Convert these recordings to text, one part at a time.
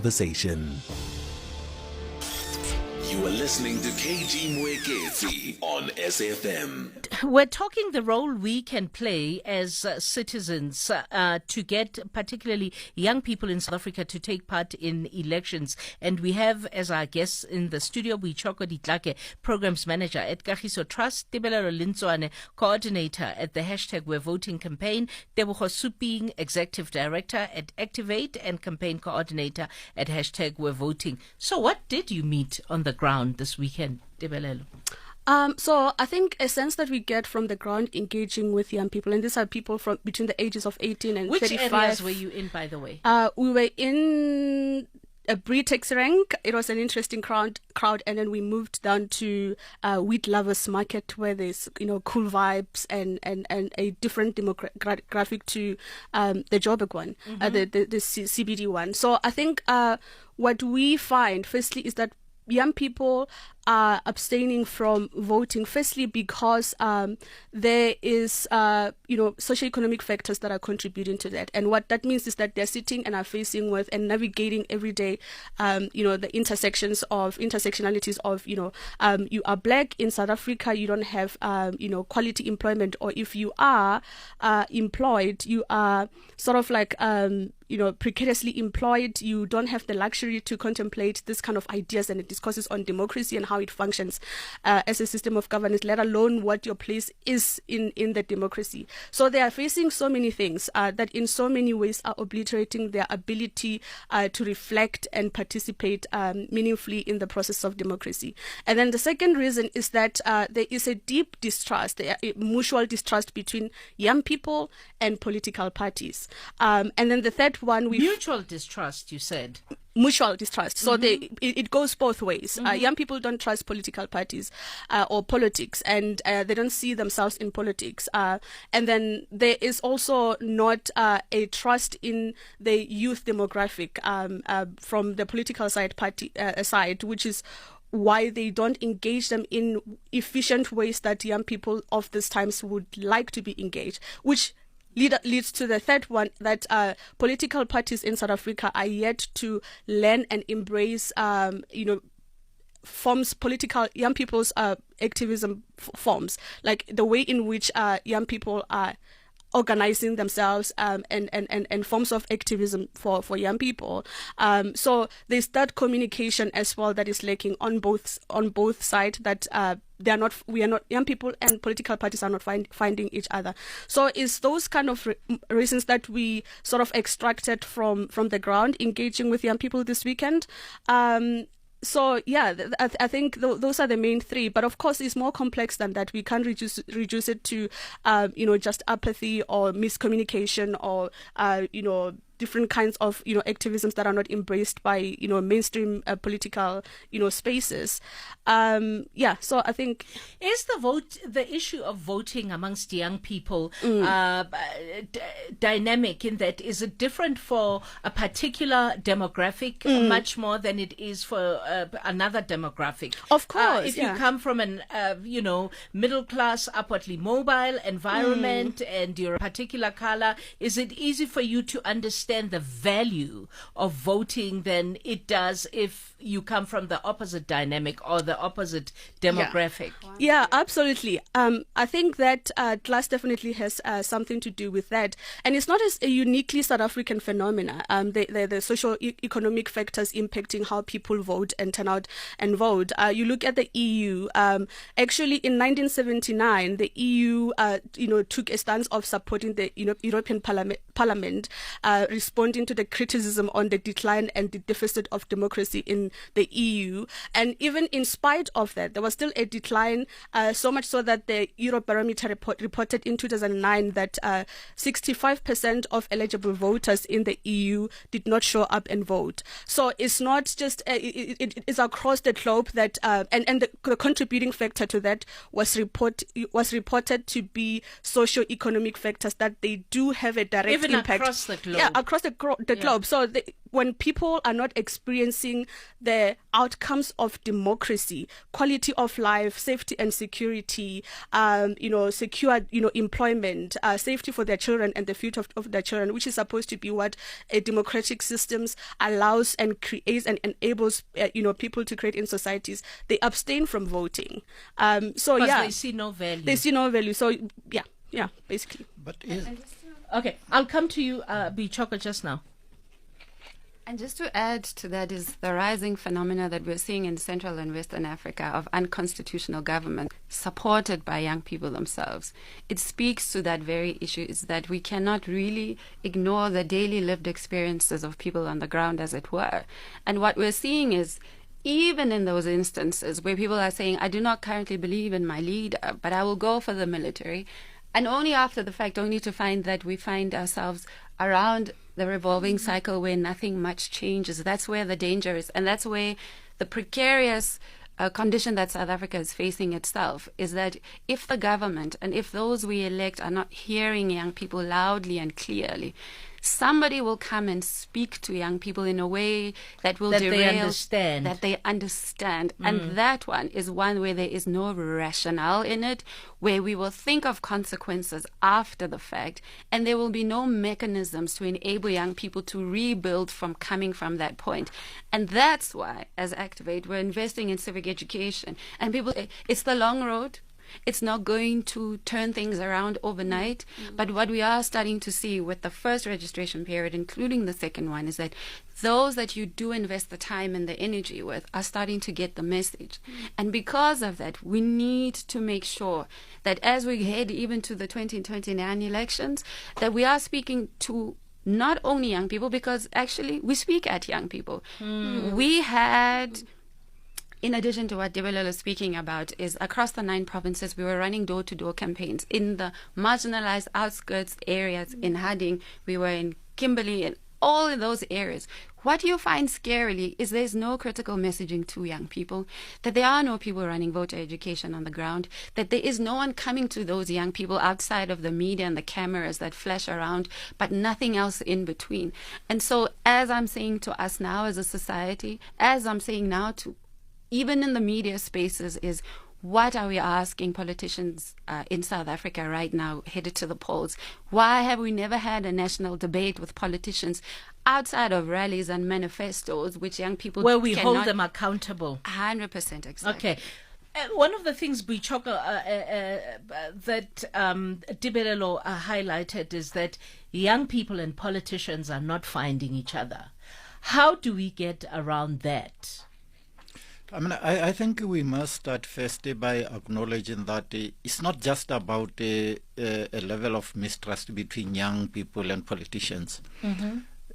conversation. You are listening to KG Mwekezi on SAFM. We're talking the role we can play as citizens to get particularly young people in South Africa to take part in elections. And we have as our guests in the studio, Boichoko Ditlake, Programs Manager at Kagiso Trust, Tebelelo Lintswane, Coordinator at the #We're Voting campaign, Tebogo Suping, Executive Director at Activate and Campaign Coordinator at #We're Voting. So what did you meet on the ground this weekend, Tebelelo? So I think a sense that we get from the ground engaging with young people, and these are people from between the ages of 18 and Which 35. Which areas were you in, by the way? We were in a Britex rank. It was an interesting crowd, and then we moved down to Wheat Lovers Market, where there's cool vibes and a different demographic to the Joburg one, the CBD one. So I think what we find firstly is that young people are abstaining from voting, firstly because there is socioeconomic factors that are contributing to that. And what that means is that they're sitting and are facing with and navigating every day the intersectionalities of you are black in South Africa, you don't have quality employment, or if you are employed, you are sort of like precariously employed. You don't have the luxury to contemplate this kind of ideas and discourses on democracy and how it functions as a system of governance, let alone what your place is in the democracy. So they are facing so many things that in so many ways are obliterating their ability to reflect and participate meaningfully in the process of democracy. And then the second reason is that there is a deep distrust, a mutual distrust between young people and political parties. And then the third one, mutual distrust, you said. Mutual distrust. So it goes both ways. Young people don't trust political parties or politics, and they don't see themselves in politics. And then there is also not a trust in the youth demographic from the political side, which is why they don't engage them in efficient ways that young people of these times would like to be engaged, which leads to the third one, that political parties in South Africa are yet to learn and embrace, forms political young people's activism forms, like the way in which young people are organizing themselves and forms of activism for young people. So there's that communication as well that is lacking on both sides, that young people and political parties are not finding each other. So it's those kind of reasons that we sort of extracted from the ground engaging with young people this weekend. So yeah, I think those are the main three. But of course, it's more complex than that. We can't reduce it to just apathy or miscommunication or different kinds of activisms that are not embraced by mainstream political spaces. So I think is the issue of voting amongst young people dynamic in that, is it different for a particular demographic much more than it is for another demographic? Of course, if you come from an middle class, upwardly mobile environment and you're a particular color, is it easy for you to understand the value of voting than it does if you come from the opposite dynamic or the opposite demographic? Yeah, absolutely. I think that class definitely has something to do with that. And it's not as a uniquely South African phenomena. The socio-economic factors impacting how people vote and turn out and vote. You look at the EU. Actually, in 1979, the EU took a stance of supporting the European Parliament, responding to the criticism on the decline and the deficit of democracy in the EU. And even in spite of that, there was still a decline, so much so that the Eurobarometer reported in 2009 that 65% of eligible voters in the EU did not show up and vote. So it's not just, it's across the globe that, and the contributing factor to that was reported to be socio-economic factors, that they do have a direct even impact. Across the globe. Yeah, across the globe. So when people are not experiencing the outcomes of democracy, quality of life, safety and security, secure, employment, safety for their children and the future of their children, which is supposed to be what a democratic systems allows and creates and enables, people to create in societies, they abstain from voting. They see no value. They see no value. So yeah, basically. But okay, I'll come to you, Bichoko, just now. And just to add to that is the rising phenomena that we're seeing in Central and Western Africa of unconstitutional government supported by young people themselves. It speaks to that very issue, is that we cannot really ignore the daily lived experiences of people on the ground, as it were. And what we're seeing is, even in those instances where people are saying, I do not currently believe in my leader, but I will go for the military, and only after the fact, only to find that we find ourselves around the revolving cycle where nothing much changes. That's where the danger is. And that's where the precarious condition that South Africa is facing itself is that if the government and if those we elect are not hearing young people loudly and clearly, somebody will come and speak to young people in a way that will derail, that they understand. And that one is one where there is no rationale in it, where we will think of consequences after the fact, and there will be no mechanisms to enable young people to rebuild from coming from that point. And that's why, as Activate, we're investing in civic education. And people, it's the long road. It's not going to turn things around overnight. But what we are starting to see with the first registration period, including the second one, is that those that you do invest the time and the energy with are starting to get the message. And because of that, we need to make sure that as we head even to the 2029 elections, that we are speaking to not only young people, because actually we speak at young people. We had... In addition to what Debelelo is speaking about, is across the 9 provinces, we were running door-to-door campaigns in the marginalized outskirts areas. In Harding, we were in Kimberley, and all in those areas. What you find scarily is there's no critical messaging to young people, that there are no people running voter education on the ground, that there is no one coming to those young people outside of the media and the cameras that flash around, but nothing else in between. And so, as I'm saying to us now as a society, as I'm saying now to even in the media spaces, is what are we asking politicians in South Africa right now headed to the polls? Why have we never had a national debate with politicians outside of rallies and manifestos, which young people where we hold them accountable? 100% exactly. Okay. One of the things, Bichoko, that Dibelelo highlighted is that young people and politicians are not finding each other. How do we get around that? I think we must start first by acknowledging that it's not just about a level of mistrust between young people and politicians.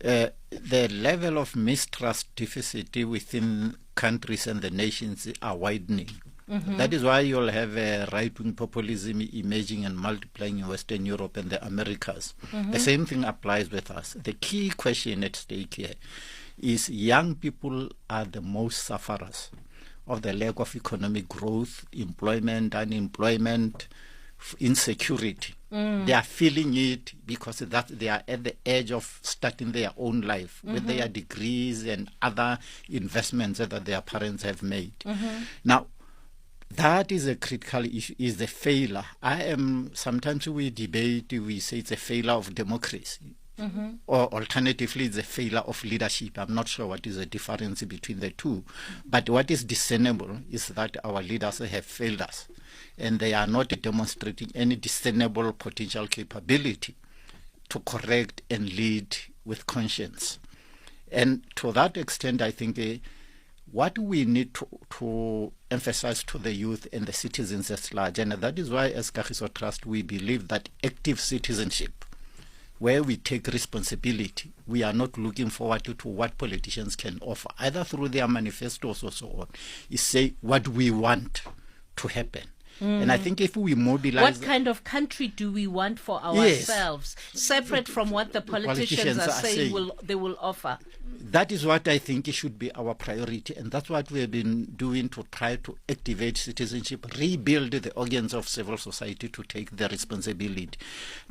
The level of mistrust deficit within countries and the nations are widening. That is why you'll have a right-wing populism emerging and multiplying in Western Europe and the Americas. The same thing applies with us. The key question at stake here is young people are the most sufferers of the lack of economic growth, employment, unemployment, insecurity. They are feeling it because they are at the edge of starting their own life with their degrees and other investments that their parents have made. Now, that is a critical issue, is the failure. Sometimes we debate, we say it's a failure of democracy. Or alternatively, it's a failure of leadership. I'm not sure what is the difference between the two. But what is discernible is that our leaders have failed us. And they are not demonstrating any discernible potential capability to correct and lead with conscience. And to that extent, I think what we need to emphasize to the youth and the citizens at large, and that is why as Kagiso Trust we believe that active citizenship, where we take responsibility, we are not looking forward to what politicians can offer, either through their manifestos or so on, is say what we want to happen. And I think if we mobilize... What kind of country do we want for Yes. ourselves, separate from what the politicians are saying they will offer? That is what I think should be our priority, and that's what we have been doing to try to activate citizenship, rebuild the organs of civil society to take their responsibility.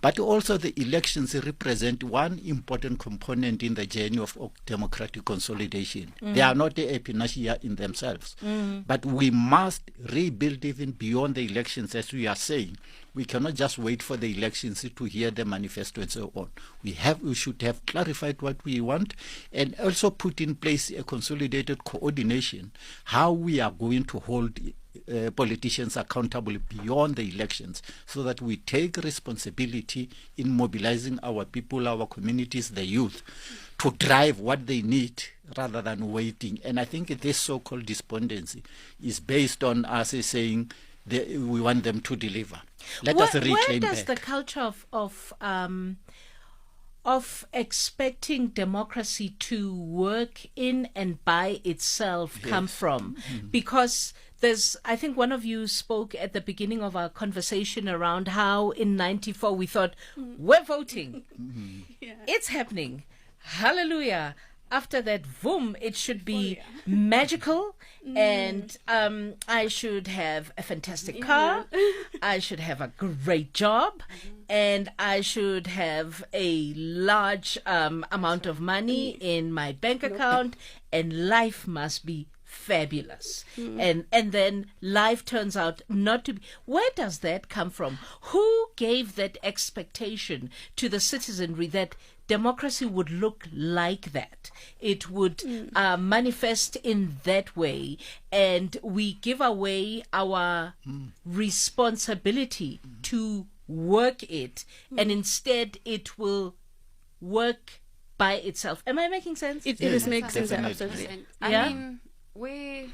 But also the elections represent one important component in the journey of democratic consolidation. They are not a panacea in themselves, but we must rebuild even beyond the elections, as we are saying. We cannot just wait for the elections to hear the manifesto and so on. We should have clarified what we want and also put in place a consolidated coordination, how we are going to hold politicians accountable beyond the elections, so that we take responsibility in mobilizing our people, our communities, the youth, to drive what they need rather than waiting. And I think this so-called despondency is based on us saying we want them to deliver. Let us reclaim where does back. the culture of expecting democracy to work in and by itself come from? Because I think one of you spoke at the beginning of our conversation around how in 94 we thought, we're voting. It's happening. Hallelujah. After that, boom, it should be magical, and I should have a fantastic car, I should have a great job, and I should have a large amount of money in my bank account, and life must be fabulous. And then life turns out not to be. Where does that come from? Who gave that expectation to the citizenry that democracy would look like that? It would manifest in that way, and we give away our responsibility to work it, and instead it will work by itself. Am I making sense? It is making sense, Definitely. absolutely. I mean, we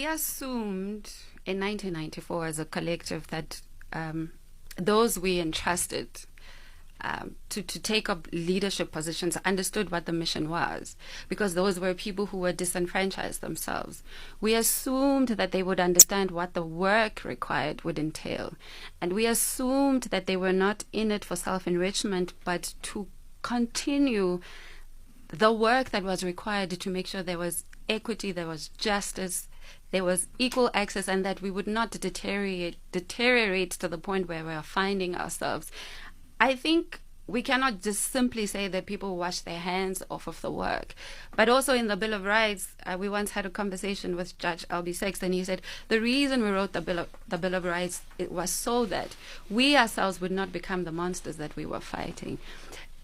assumed in 1994 as a collective that those we entrusted to take up leadership positions understood what the mission was, because those were people who were disenfranchised themselves. We assumed that they would understand what the work required would entail, and we assumed that they were not in it for self-enrichment, but to continue the work that was required to make sure there was equity, there was justice, there was equal access, and that we would not deteriorate to the point where we are finding ourselves. I think we cannot just simply say that people wash their hands off of the work. But also in the Bill of Rights, we once had a conversation with Judge Albie Sexton, and he said the reason we wrote the Bill of Rights, it was so that we ourselves would not become the monsters that we were fighting.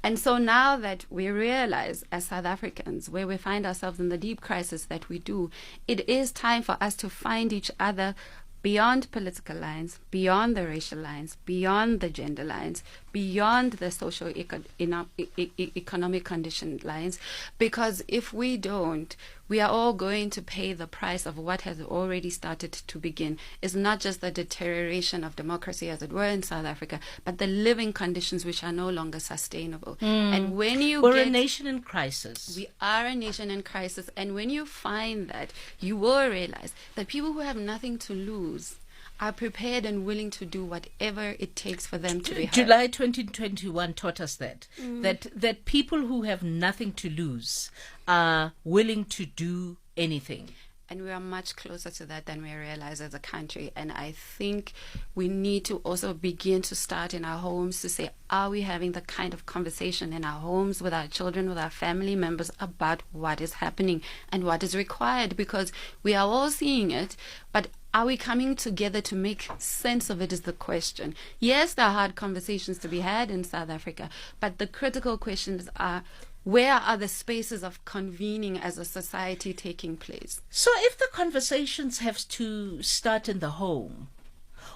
And so now that we realize as South Africans where we find ourselves in the deep crisis that we do, it is time for us to find each other beyond political lines, beyond the racial lines, beyond the gender lines, beyond the socio-economic condition lines, because if we don't, we are all going to pay the price of what has already started to begin. It's not just the deterioration of democracy, as it were, in South Africa, but the living conditions which are no longer sustainable. And when we're a nation in crisis. We are a nation in crisis, and when you find that, you will realize that people who have nothing to lose are prepared and willing to do whatever it takes for them to be heard. July 2021 taught us that that people who have nothing to lose are willing to do anything. And we are much closer to that than we realize as a country. And I think we need to also begin to start in our homes to say, are we having the kind of conversation in our homes with our children, with our family members about what is happening and what is required? Because we are all seeing it, but are we coming together to make sense of it is the question. Yes, there are hard conversations to be had in South Africa, but the critical questions are, where are the spaces of convening as a society taking place? So if the conversations have to start in the home,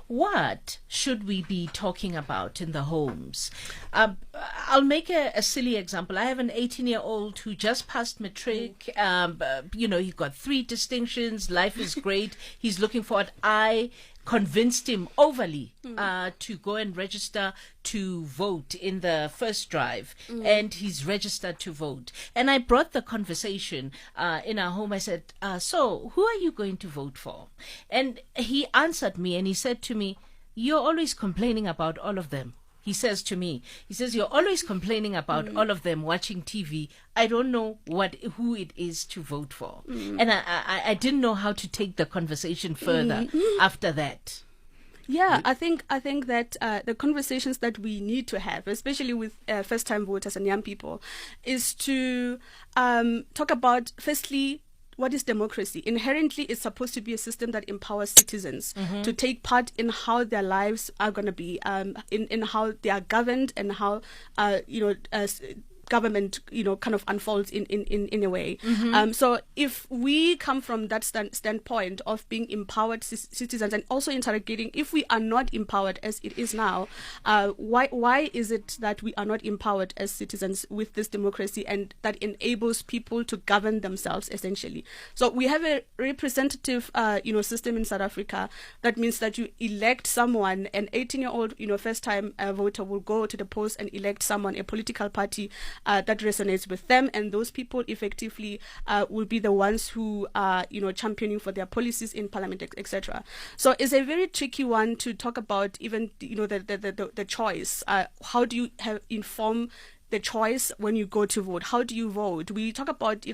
what should we be talking about in the homes? I'll make a silly example. I have an 18-year-old who just passed matric. He got 3 distinctions. Life is great. He's looking forward. I convinced him overly to go and register to vote in the first drive, and he's registered to vote. And I brought the conversation in our home. I said, so who are you going to vote for? And he answered me and he said to me, you're always complaining about all of them. He says to me, you're always complaining about all of them watching TV. I don't know who it is to vote for. And I didn't know how to take the conversation further after that. Yeah, I think that the conversations that we need to have, especially with first-time voters and young people, is to talk about, firstly, what is democracy? Inherently, it's supposed to be a system that empowers citizens to take part in how their lives are going to be, in how they are governed, and how government, kind of unfolds in a way. So if we come from that standpoint of being empowered citizens, and also interrogating, if we are not empowered as it is now, why is it that we are not empowered as citizens with this democracy, and that enables people to govern themselves, essentially? So we have a representative, system in South Africa. That means that you elect someone, an 18-year-old, first-time voter will go to the polls and elect someone, a political party that resonates with them, and those people effectively will be the ones who are championing for their policies in parliament, etc. So it's a very tricky one to talk about, even the choice. How do you inform the choice when you go to vote? How do you vote? We talk about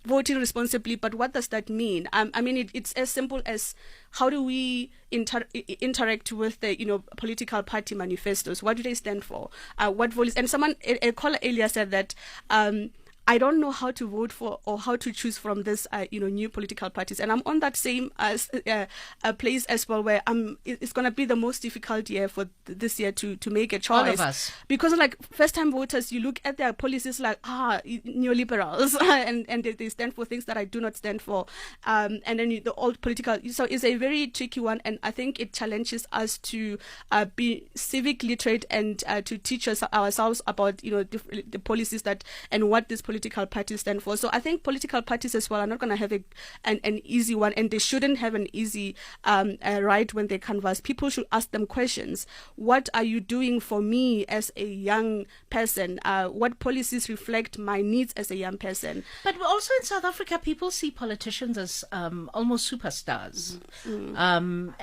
voting responsibly, but what does that mean? It's as simple as, how do we interact with the political party manifestos? What do they stand for? What votes? And a caller earlier said that I don't know how to vote for or how to choose from this new political parties, and I'm on that same place as well, where it's going to be the most difficult year for this year to make a choice. All of us, because like first time voters, you look at their policies like neoliberals and they stand for things that I do not stand for, and then the old political. So it's a very tricky one, and I think it challenges us to be civic literate and to teach ourselves about the policies that and what this political parties stand for. So I think political parties as well are not going to have an easy one, and they shouldn't have an easy right when they canvass. People should ask them questions. What are you doing for me as a young person? What policies reflect my needs as a young person? But also in South Africa, people see politicians as almost superstars. And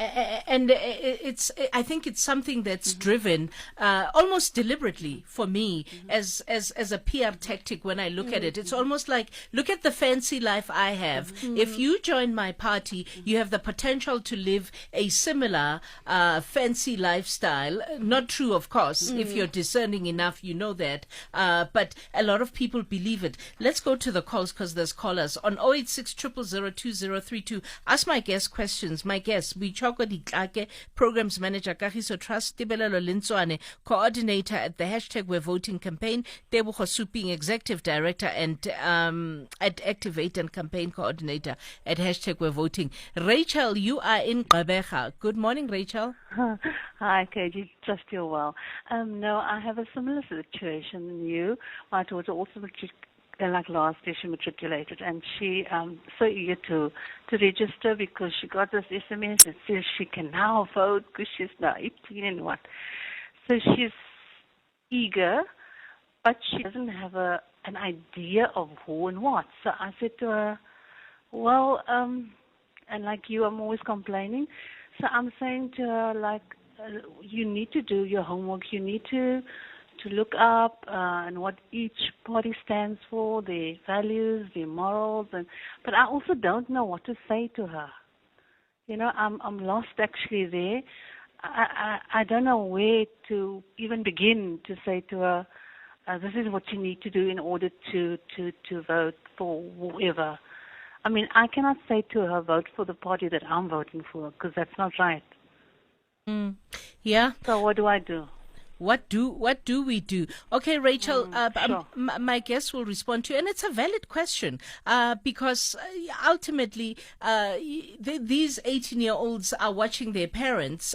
I think it's something that's driven almost deliberately for me as a PR tactic. When I look at it, it's almost like, look at the fancy life I have. If you join my party, you have the potential to live a similar fancy lifestyle. Not true, of course. If you're discerning enough, you know that. But a lot of people believe it. Let's go to the calls, because there's callers on 086 0002032. Ask my guest questions. My guest, Bichoko Dikake, Programs Manager, Kagiso Trust, Tibelelo Lintswane, Coordinator at the Hashtag We're Voting campaign, Tebogo Suping, Executive Director and at Activate and Campaign Coordinator at Hashtag We're Voting. Rachel, you are in Gqeberha. Good morning, Rachel. Hi, KG. Trust you're well. No, I have a similar situation than you. My daughter also like last year, she matriculated, and she so eager to register, because she got this SMS that says she can now vote because she's now 18 and what. So she's eager, but she doesn't have an idea of who and what. So I said to her, well, and like you, I'm always complaining. So I'm saying to her, you need to do your homework. You need to look up and what each party stands for, their values, their morals. But I also don't know what to say to her. I'm lost actually there. I don't know where to even begin to say to her, this is what you need to do in order to vote for whoever. I mean, I cannot say to her, vote for the party that I'm voting for, because that's not right. Yeah. So what do I do? What do we do? Okay, Rachel, Sure. My guest will respond to you, and it's a valid question because ultimately these 18-year-olds are watching their parents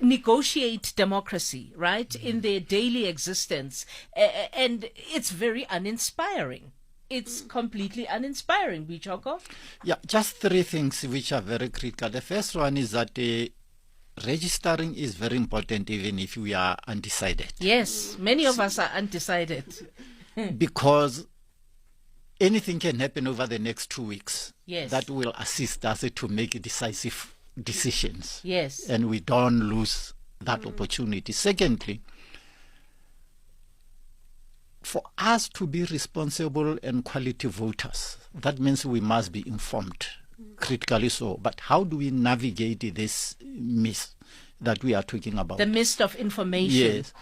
negotiate democracy, right, in their daily existence, and it's very uninspiring. it's completely uninspiring, Bichoko. Yeah, just three things which are very critical. The first one is that registering is very important even if we are undecided. Yes, many of us are undecided. Because anything can happen over the next 2 weeks. Yes. That will assist us to make decisive decisions. Yes. And we don't lose that opportunity. Secondly, for us to be responsible and quality voters, that means we must be informed, critically so. But how do we navigate this mist that we are talking about? The mist of information. Yes.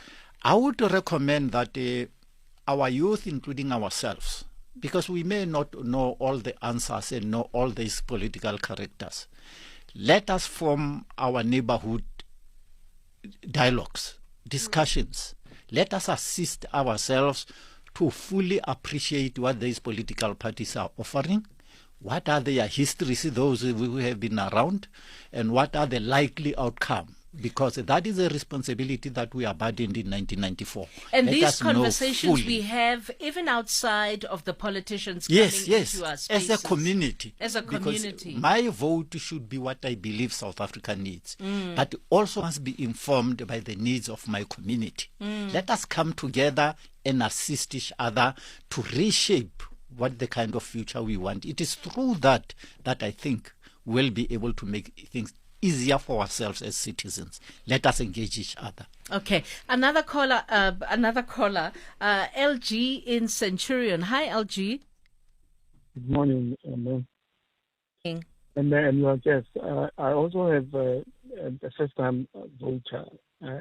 I would recommend that our youth, including ourselves, because we may not know all the answers and know all these political characters, let us form our neighborhood dialogues, discussions. Let us assist ourselves to fully appreciate what these political parties are offering, what are their histories, those who have been around, and what are the likely outcome. Because that is a responsibility that we are burdened in 1994. And Let these us know conversations fully. we have even outside of the politicians Yes, coming yes, into our as spaces. a community. As a Because community. my vote should be what I believe South Africa needs, but also must be informed by the needs of my community. Let us come together and assist each other to reshape what the kind of future we want. It is through that I think we'll be able to make things easier for ourselves as citizens. Let us engage each other. Okay, another caller, LG in Centurion. Hi, LG. Good morning, and your guest. I also have a first-time voter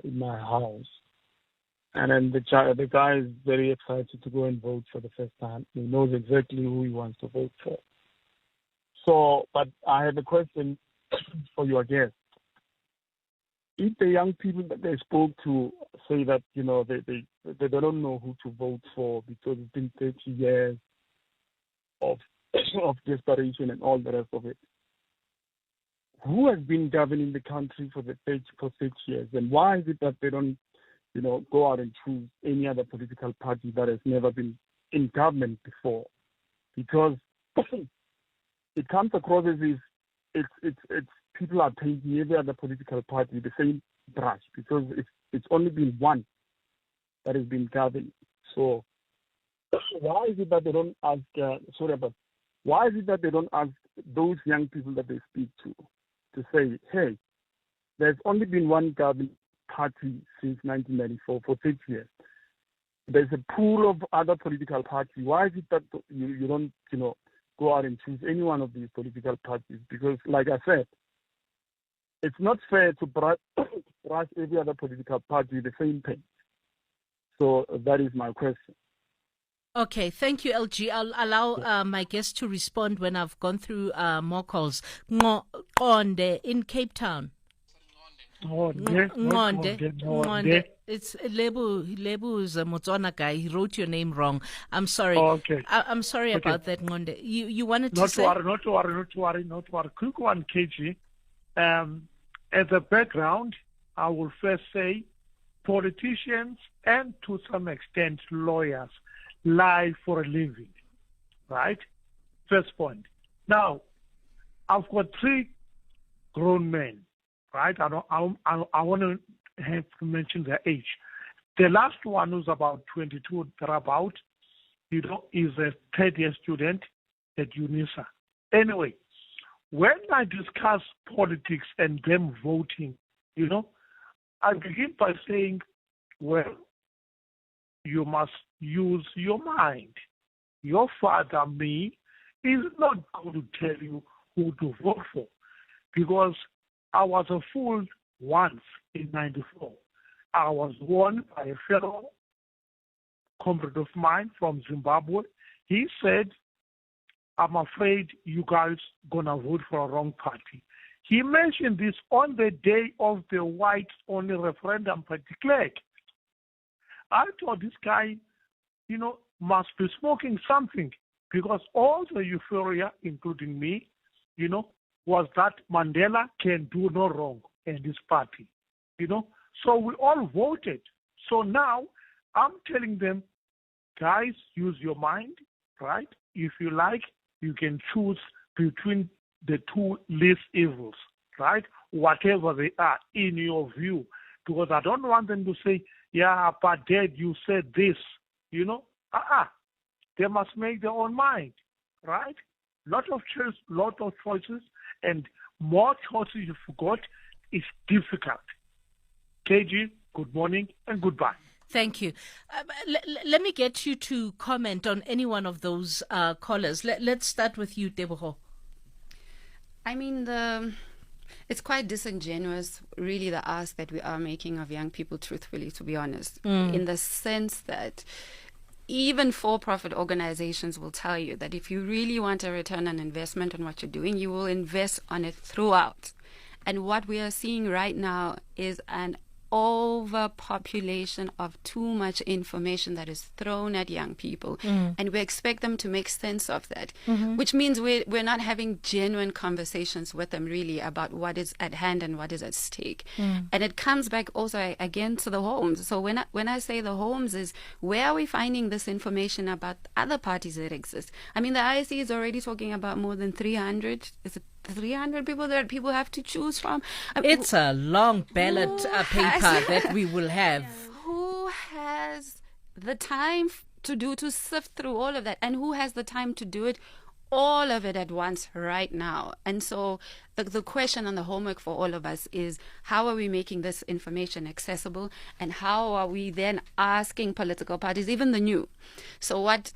in my house, and then the guy is very excited to go and vote for the first time. He knows exactly who he wants to vote for. So, but I have a question for your guest. If the young people that they spoke to say that they don't know who to vote for because it's been 30 years of desperation and all the rest of it, who has been governing the country for 6 years, and why is it that they don't go out and choose any other political party that has never been in government before? Because it comes across as if it's people are painting every other political party the same brush, because it's only been one that has been governing. So why is it that they don't ask? Why is it that they don't ask those young people that they speak to say, hey, there's only been one governing party since 1994 for 6 years. There's a pool of other political parties. Why is it that you don't go out and choose any one of these political parties? Because, like I said, it's not fair to brush every other political party with the same paint. So that is my question. Okay, thank you, LG. I'll allow my guest to respond when I've gone through more calls. Ngonde in Cape Town. Ngonde. It's Lebu is a Motswana guy. He wrote your name wrong. I'm sorry. Oh, okay. I'm sorry about that, Ngonde. You wanted to say? Not to worry. Quick one, KG. As a background, I will first say politicians and to some extent lawyers lie for a living, right? First point. Now, I've got 3 grown men, right? I want to have to mention their age. The last one, who's about 22, thereabout, is a third-year student at UNISA. Anyway, when I discuss politics and them voting, I begin by saying, well, you must use your mind. Your father, me, is not going to tell you who to vote for, because I was a fool once in 94. I was warned by a fellow comrade of mine from Zimbabwe. He said, I'm afraid you guys gonna vote for a wrong party. He mentioned this on the day of the whites-only referendum declared. I thought this guy, must be smoking something, because all the euphoria, including me, was that Mandela can do no wrong in this party, So we all voted. So now I'm telling them, guys, use your mind. right? If you like, you can choose between the two least evils, right? Whatever they are in your view. Because I don't want them to say, yeah, but Dad, you said this, They must make their own mind, right? Lot of choices, and more choices you've got is difficult. KG, good morning and goodbye. Thank you. Let me get you to comment on any one of those callers. Let's start with you, Tebogo. I mean, it's quite disingenuous, really, the ask that we are making of young people, truthfully, to be honest, in the sense that even for-profit organizations will tell you that if you really want a return on investment on what you're doing, you will invest on it throughout. And what we are seeing right now is an overpopulation of too much information that is thrown at young people, and we expect them to make sense of that, which means we're not having genuine conversations with them really about what is at hand and what is at stake. And it comes back also again to the homes. So when I say the homes, is where are we finding this information about other parties that exist? I mean, the IC is already talking about more than 300. Is it 300 people that people have to choose from? It's a long ballot paper that we will have. Who has the time to sift through all of that, and who has the time to do it, all of it at once right now? And so the question and the homework for all of us is, how are we making this information accessible, and how are we then asking political parties, even the new? So what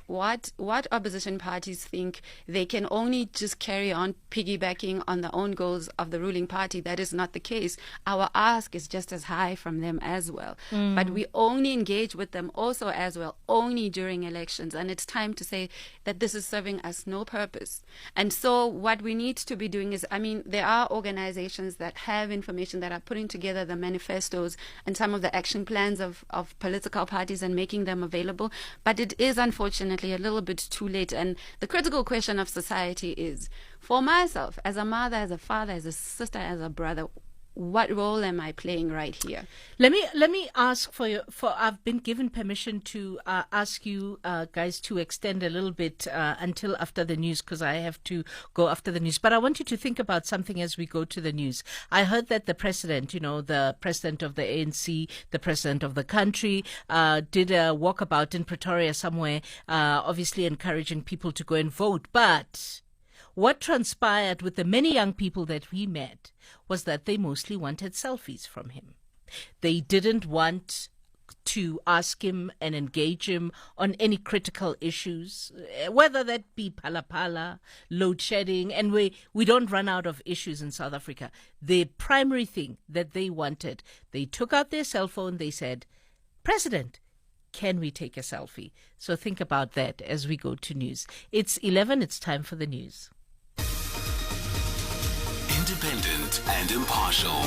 opposition parties think they can only just carry on piggybacking on the own goals of the ruling party? That is not the case. Our ask is just as high from them as well. But we only engage with them also as well, only during elections. And it's time to say that this is serving us no purpose. And so what we need to be doing is, I mean, there are organizations that have information that are putting together the manifestos and some of the action plans of political parties and making them available. But it is unfortunately a little bit too late. And the critical question of society is, for myself, as a mother, as a father, as a sister, as a brother, what role am I playing right here? Let me ask for I've been given permission to ask you guys to extend a little bit until after the news, because I have to go after the news. But I want you to think about something as we go to the news. I heard that the president, the president of the ANC, the president of the country, did a walkabout in Pretoria somewhere, obviously encouraging people to go and vote. But what transpired with the many young people that we met was that they mostly wanted selfies from him. They didn't want to ask him and engage him on any critical issues, whether that be pala, load shedding, and we don't run out of issues in South Africa. The primary thing that they wanted, they took out their cell phone, they said, "President, can we take a selfie?" So think about that as we go to news. It's 11, it's time for the news. Independent and impartial.